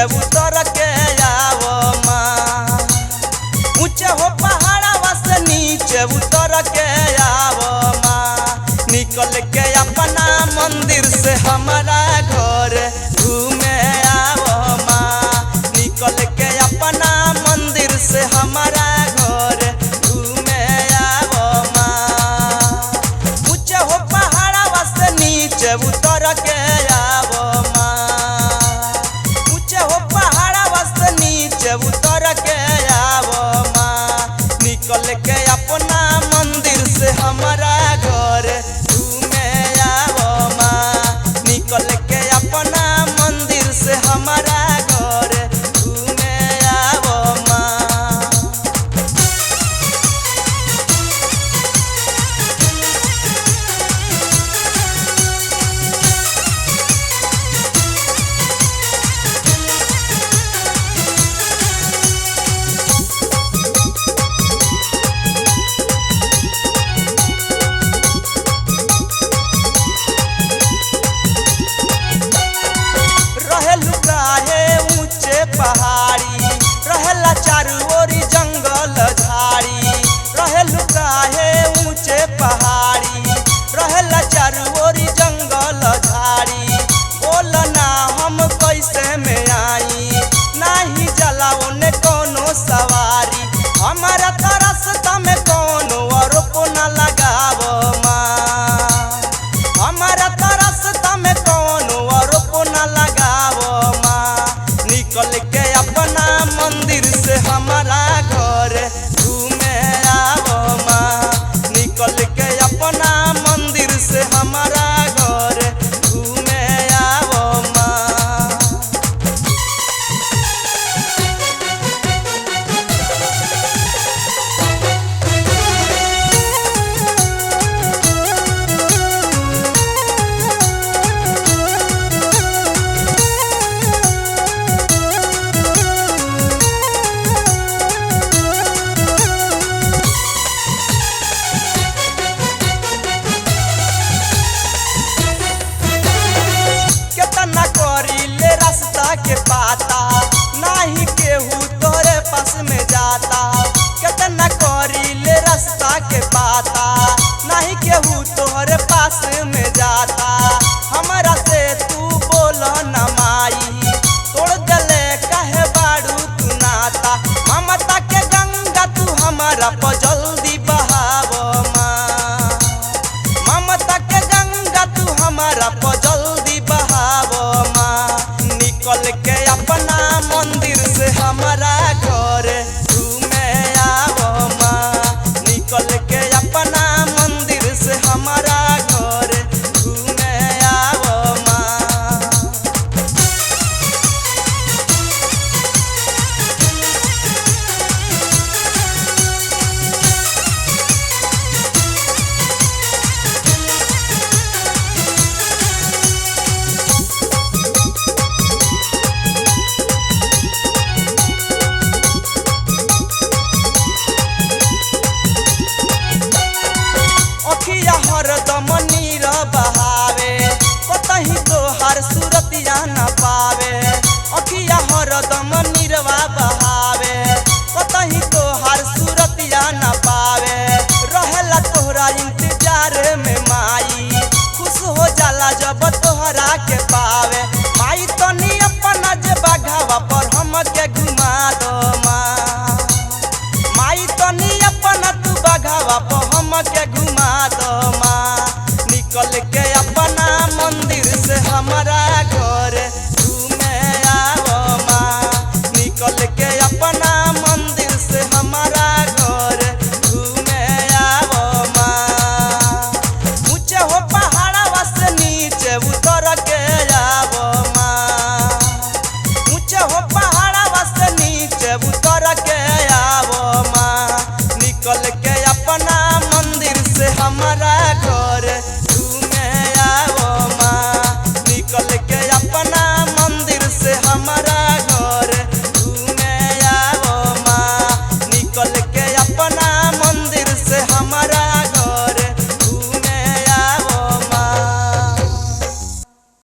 नीचे उतर के आवो माँ। ऊंचे हो पहाड़वा से नीचे उतर के आवो माँ। निकल के अपना मंदिर से हमारा घर घूमे आवो माँ। निकल के अपना मंदिर से हमारा घर घूमे आवो माँ। ऊंचे हो पहाड़वा से नीचे उतर के आवो माँ। ऊंचे हो पहाड़वा से नीचे उतर के आवो माँ। निकल के अपना मंदिर से हमारा घर घूमे आवो माँ। निकल के अपना मंदिर से हमारा घर घूमे आवो माँ। रहेलु काहे ऊंचे पहाड़ी, रहेला चारू ओरी जंगल झाड़ी। रहेलु काहे ऊंचे पहाड़ी, रहेला चारू ओरी जंगल झाड़ी। बोल ना हम कैसे में आई, नाही जला ओने कोनो सवारी। हमारा तो रास्ता में कोनो आरोप न लगावो माँ। हमारा तो रास्ता में कोनो आरोप न लगावो माँ। निकल के अपना मंदिर से हमारा घर घूमे आवो माँ। निकल के अपना मंदिर से हमारा घर घूमे आवो माँ। केतना करीले रास्ता के पाता, नाही केहू तोरे पास में जाता। केतना करीले रास्ता के पाता, नाही केहू तोरे पास में जाता। हमारा से तू बोल न माई, तोड़ दले काहे बाड़ू तू नाता। ममता के गंगा तू हमारा पर जल्दी बहावो माँ। ममता के गंगा तू हमारा पर जल्दी बहावो माँ। निकल के अपना मंदिर से हमारा घर घूमे आवो माँ। निकल के अपना मंदिर से हमारा घर घूमे आवो माँ। अखिया हरदम नीर बहावे, कतही तोहार सूरतिया न पावे। अखिया हरदम